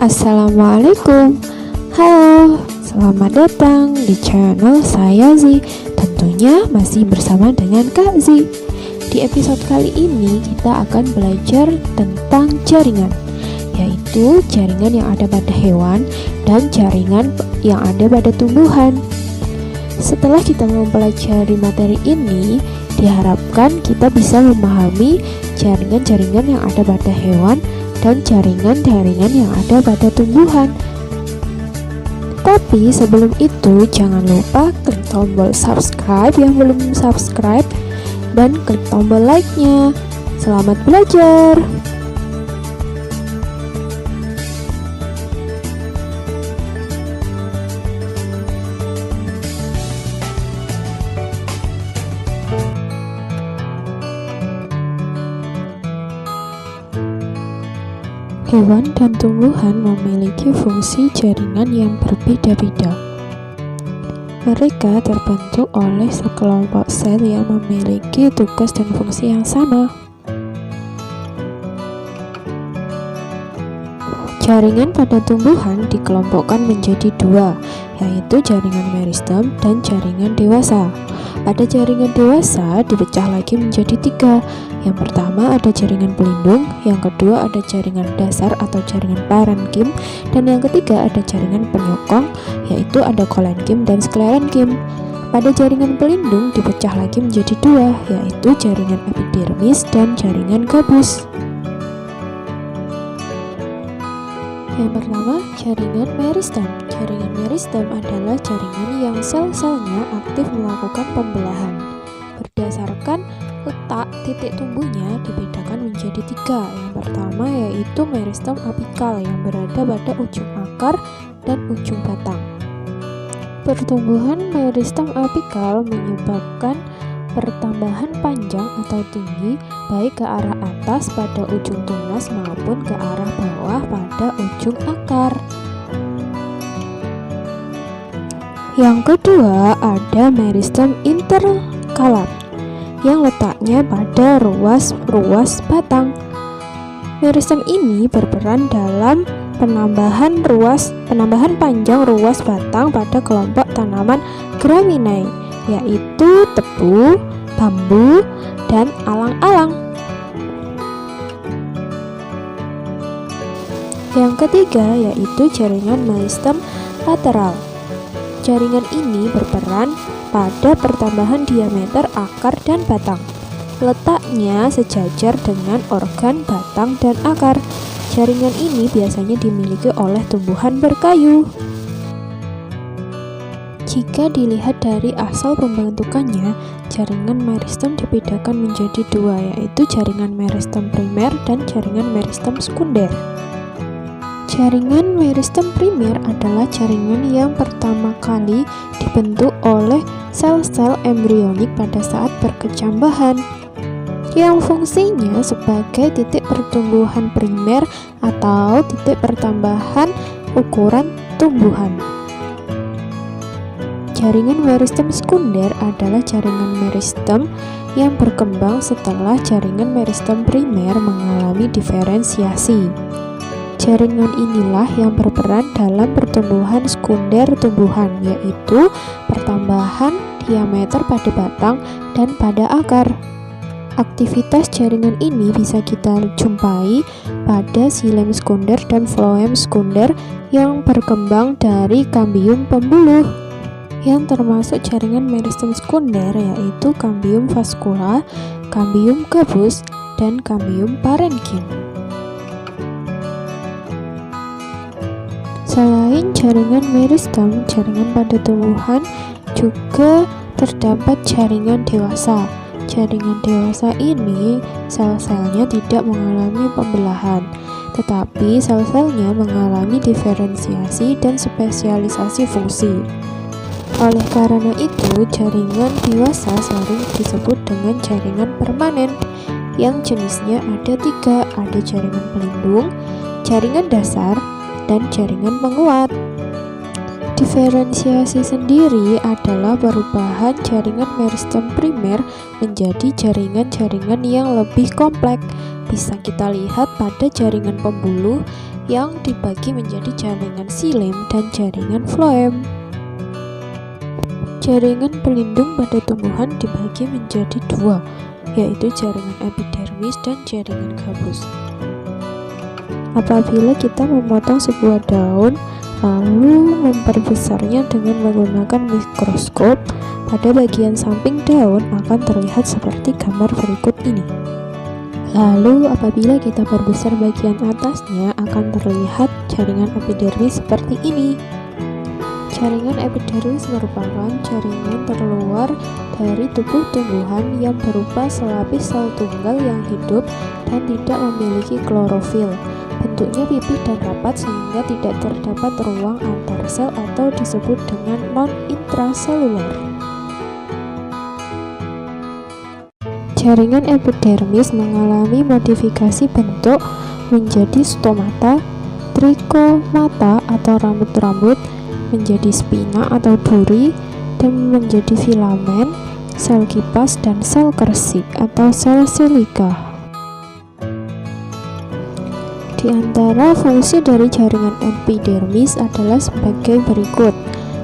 Assalamualaikum. Halo, selamat datang di channel saya Zi. Tentunya masih bersama dengan Kak Zi. Di episode kali ini kita akan belajar tentang jaringan, yaitu jaringan yang ada pada hewan dan jaringan yang ada pada tumbuhan. Setelah kita mempelajari materi ini, diharapkan kita bisa memahami jaringan-jaringan yang ada pada hewan dan jaringan-jaringan yang ada pada tumbuhan. Tapi sebelum itu, jangan lupa klik tombol subscribe yang belum subscribe dan klik tombol like-nya. Selamat belajar! Hewan dan tumbuhan memiliki fungsi jaringan yang berbeda-beda. Mereka terbentuk oleh sekelompok sel yang memiliki tugas dan fungsi yang sama. Jaringan pada tumbuhan dikelompokkan menjadi dua, yaitu jaringan meristem dan jaringan dewasa. Pada jaringan dewasa dipecah lagi menjadi tiga. Yang pertama ada jaringan pelindung, yang kedua ada jaringan dasar atau jaringan parenkim, dan yang ketiga ada jaringan penyokong, yaitu ada kolenkim dan sklerenkim. Pada jaringan pelindung dipecah lagi menjadi dua, yaitu jaringan epidermis dan jaringan gabus. Yang pertama, jaringan meristem. Jaringan meristem adalah jaringan yang sel-selnya aktif melakukan pembelahan. Berdasarkan letak titik tumbuhnya dibedakan menjadi tiga. Yang pertama yaitu meristem apikal yang berada pada ujung akar dan ujung batang. Pertumbuhan meristem apikal menyebabkan pertambahan panjang atau tinggi baik ke arah atas pada ujung tunas maupun ke arah bawah pada ujung akar. Yang kedua ada meristem interkalar yang letaknya pada ruas batang. Meristem ini berperan dalam penambahan panjang ruas batang pada kelompok tanaman Gramineae, yaitu tebu, bambu, dan alang-alang. Yang ketiga yaitu jaringan meristem lateral. Jaringan ini berperan pada pertambahan diameter akar dan batang. Letaknya sejajar dengan organ batang dan akar. Jaringan ini biasanya dimiliki oleh tumbuhan berkayu. Jika dilihat dari asal pembentukannya, jaringan meristem dibedakan menjadi dua, yaitu jaringan meristem primer dan jaringan meristem sekunder. Jaringan meristem primer adalah jaringan yang pertama kali dibentuk oleh sel-sel embrionik pada saat berkecambahan, yang fungsinya sebagai titik pertumbuhan primer atau titik pertambahan ukuran tumbuhan. Jaringan meristem sekunder adalah jaringan meristem yang berkembang setelah jaringan meristem primer mengalami diferensiasi. Jaringan inilah yang berperan dalam pertumbuhan sekunder tumbuhan, yaitu pertambahan diameter pada batang dan pada akar. Aktivitas jaringan ini bisa kita jumpai pada xilem sekunder dan floem sekunder yang berkembang dari kambium pembuluh. Yang termasuk jaringan meristem sekunder yaitu kambium vascula, kambium gabus, dan kambium parenkim. Selain jaringan meristem, jaringan pada tumbuhan juga terdapat jaringan dewasa. Jaringan dewasa ini sel-selnya tidak mengalami pembelahan, tetapi sel-selnya mengalami diferensiasi dan spesialisasi fungsi. Oleh karena itu, jaringan dewasa sering disebut dengan jaringan permanen, yang jenisnya ada tiga, ada jaringan pelindung, jaringan dasar, dan jaringan penguat. Diferensiasi sendiri adalah perubahan jaringan meristem primer menjadi jaringan-jaringan yang lebih kompleks bisa kita lihat pada jaringan pembuluh yang dibagi menjadi jaringan xilem dan jaringan floem. Jaringan pelindung pada tumbuhan dibagi menjadi dua, yaitu jaringan epidermis dan jaringan gabus. Apabila kita memotong sebuah daun lalu memperbesarnya dengan menggunakan mikroskop, pada bagian samping daun akan terlihat seperti gambar berikut ini. Lalu apabila kita perbesar bagian atasnya, akan terlihat jaringan epidermis seperti ini. Jaringan epidermis merupakan jaringan terluar dari tubuh tumbuhan yang berupa selapis sel tunggal yang hidup dan tidak memiliki klorofil. Bentuknya pipih dan rapat sehingga tidak terdapat ruang antar sel atau disebut dengan non-intraselular. Jaringan epidermis mengalami modifikasi bentuk menjadi stomata, trichomata atau rambut-rambut, menjadi spina atau duri, dan menjadi filamen, sel kipas, dan sel kersik atau sel silika. Di antara fungsi dari jaringan epidermis adalah sebagai berikut: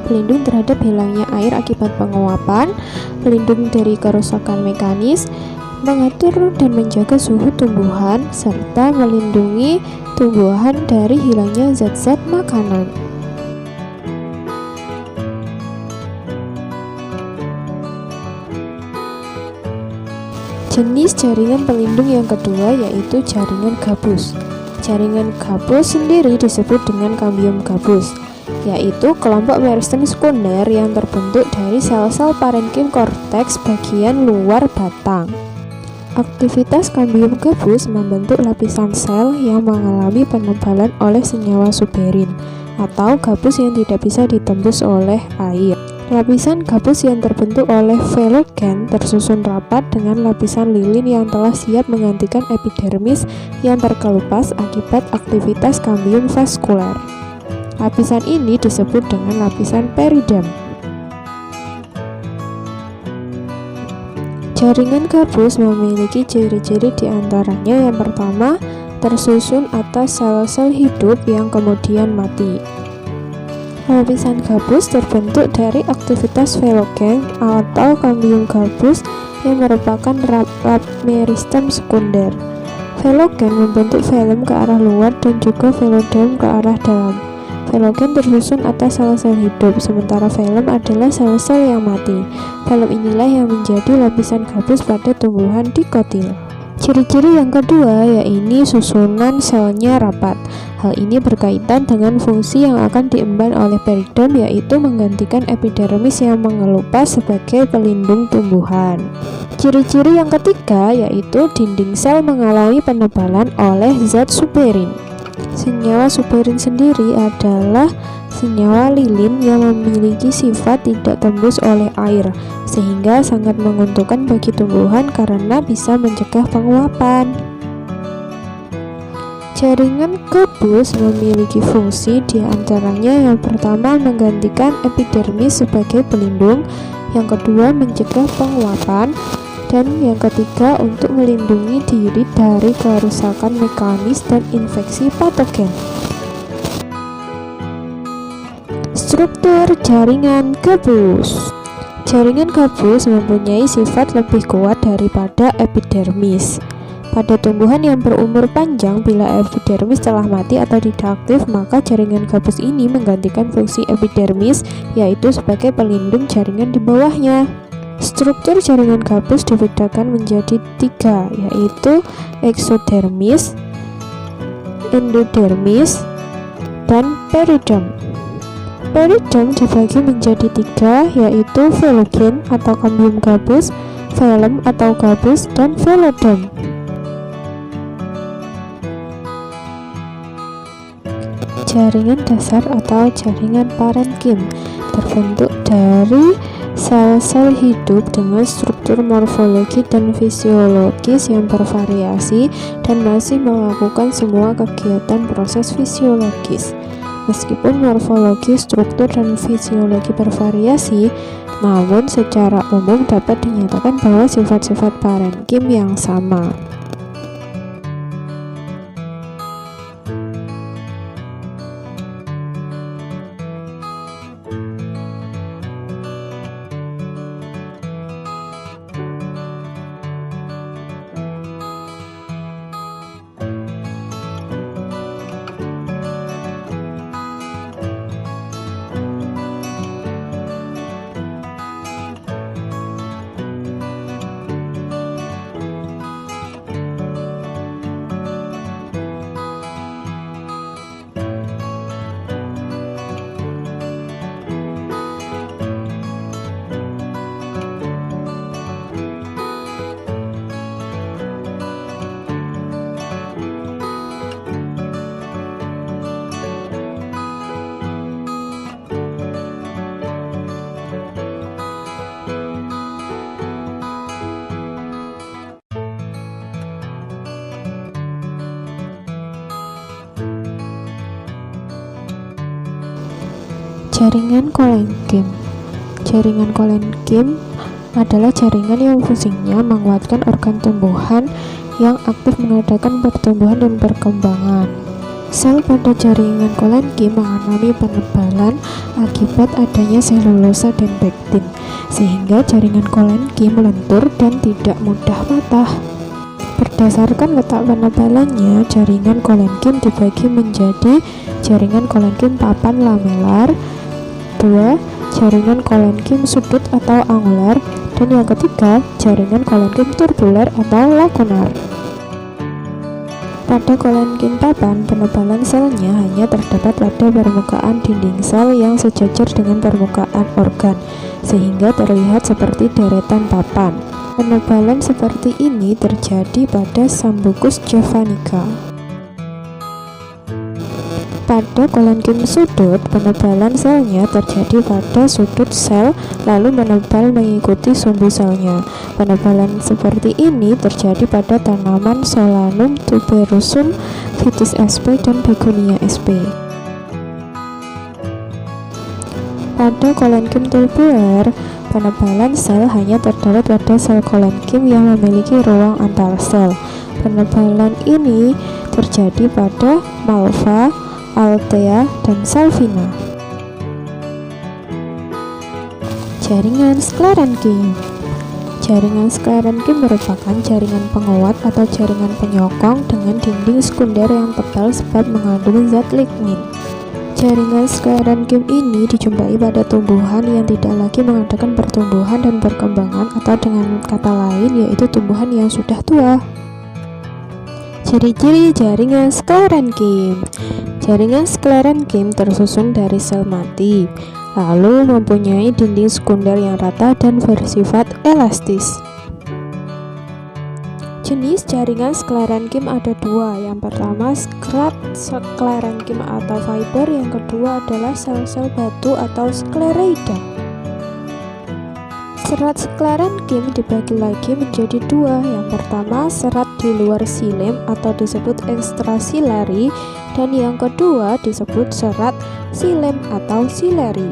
pelindung terhadap hilangnya air akibat penguapan, pelindung dari kerusakan mekanis, mengatur dan menjaga suhu tumbuhan, serta melindungi tumbuhan dari hilangnya zat-zat makanan. Jenis jaringan pelindung yang kedua yaitu jaringan gabus. Jaringan gabus sendiri disebut dengan kambium gabus, yaitu kelompok meristem sekunder yang terbentuk dari sel-sel parenkim korteks bagian luar batang. Aktivitas kambium gabus membentuk lapisan sel yang mengalami penebalan oleh senyawa suberin atau gabus yang tidak bisa ditembus oleh air. Lapisan gabus yang terbentuk oleh velogen tersusun rapat dengan lapisan lilin yang telah siap menggantikan epidermis yang terkelupas akibat aktivitas kambium vaskuler. Lapisan ini disebut dengan lapisan peridem. Jaringan gabus memiliki ciri-ciri diantaranya yang pertama, tersusun atas sel-sel hidup yang kemudian mati. Lapisan gabus terbentuk dari aktivitas velogen atau kambium gabus yang merupakan lap meristem sekunder. Velogen membentuk velum ke arah luar dan juga velodem ke arah dalam. Velogen tersusun atas sel-sel hidup, sementara velum adalah sel-sel yang mati. Velum inilah yang menjadi lapisan gabus pada tumbuhan dikotil. Ciri-ciri yang kedua yaitu susunan selnya rapat. Hal ini berkaitan dengan fungsi yang akan diemban oleh peridem, yaitu menggantikan epidermis yang mengelupas sebagai pelindung tumbuhan. Ciri-ciri yang ketiga yaitu dinding sel mengalami penebalan oleh zat suberin. Senyawa suberin sendiri adalah senyawa lilin yang memiliki sifat tidak tembus oleh air, sehingga sangat menguntungkan bagi tumbuhan karena bisa mencegah penguapan. Jaringan gabus memiliki fungsi diantaranya yang pertama menggantikan epidermis sebagai pelindung, yang kedua mencegah penguapan, dan yang ketiga untuk melindungi diri dari kerusakan mekanis dan infeksi patogen. Struktur jaringan gabus. Jaringan gabus mempunyai sifat lebih kuat daripada epidermis. Pada tumbuhan yang berumur panjang, bila epidermis telah mati atau tidak aktif, maka jaringan gabus ini menggantikan fungsi epidermis, yaitu sebagai pelindung jaringan di bawahnya. Struktur jaringan gabus dibedakan menjadi tiga, yaitu eksodermis, endodermis, dan peridem. Peridem dibagi menjadi tiga, yaitu velogen atau kambium gabus, velum atau gabus, dan velodem. Jaringan dasar atau jaringan parenkim terbentuk dari sel-sel hidup dengan struktur morfologi dan fisiologis yang bervariasi dan masih melakukan semua kegiatan proses fisiologis. Meskipun morfologi, struktur, dan fisiologi bervariasi, namun secara umum dapat dinyatakan bahwa sifat-sifat parenkim yang sama. Jaringan kolenkim. Jaringan kolenkim adalah jaringan yang fungsinya menguatkan organ tumbuhan yang aktif mengadakan pertumbuhan dan perkembangan. Sel pada jaringan kolenkim mengalami penebalan akibat adanya selulosa dan pektin, sehingga jaringan kolenkim lentur dan tidak mudah patah. Berdasarkan letak penebalannya, jaringan kolenkim dibagi menjadi jaringan kolenkim papan lamelar, 2. Jaringan kolenkim sudut atau angular, dan yang ketiga, jaringan kolenkim turbuler atau lakunar. Pada kolenkim papan, penebalan selnya hanya terdapat pada permukaan dinding sel yang sejajar dengan permukaan organ, sehingga terlihat seperti deretan papan. Penebalan seperti ini terjadi pada Sambucus javanica. Pada kolenkim sudut, penebalan selnya terjadi pada sudut sel lalu menebal mengikuti sumbu selnya. Penebalan seperti ini terjadi pada tanaman Solanum tuberosum, Vitis sp, dan Begonia sp. Pada kolenkim turbuler, penebalan sel hanya terdapat pada sel kolenkim yang memiliki ruang antar sel. Penebalan ini terjadi pada Malva, Althea, dan Salvina. Jaringan sklerenkim. Jaringan sklerenkim merupakan jaringan penguat atau jaringan penyokong dengan dinding sekunder yang tebal sebab mengandung zat lignin. Jaringan sklerenkim ini dijumpai pada tumbuhan yang tidak lagi mengadakan pertumbuhan dan perkembangan, atau dengan kata lain yaitu tumbuhan yang sudah tua. Ciri-ciri jaringan sklerenkim. Jaringan sklerenkim tersusun dari sel mati, lalu mempunyai dinding sekunder yang rata dan bersifat elastis. Jenis jaringan sklerenkim ada dua. Yang pertama, serat sklerenkim atau fiber. Yang kedua adalah sel-sel batu atau sklereida. Serat sklerenkim dibagi lagi menjadi dua. Yang pertama, serat di luar xilem atau disebut ekstrasilari, dan yang kedua disebut serat xilem atau sileri.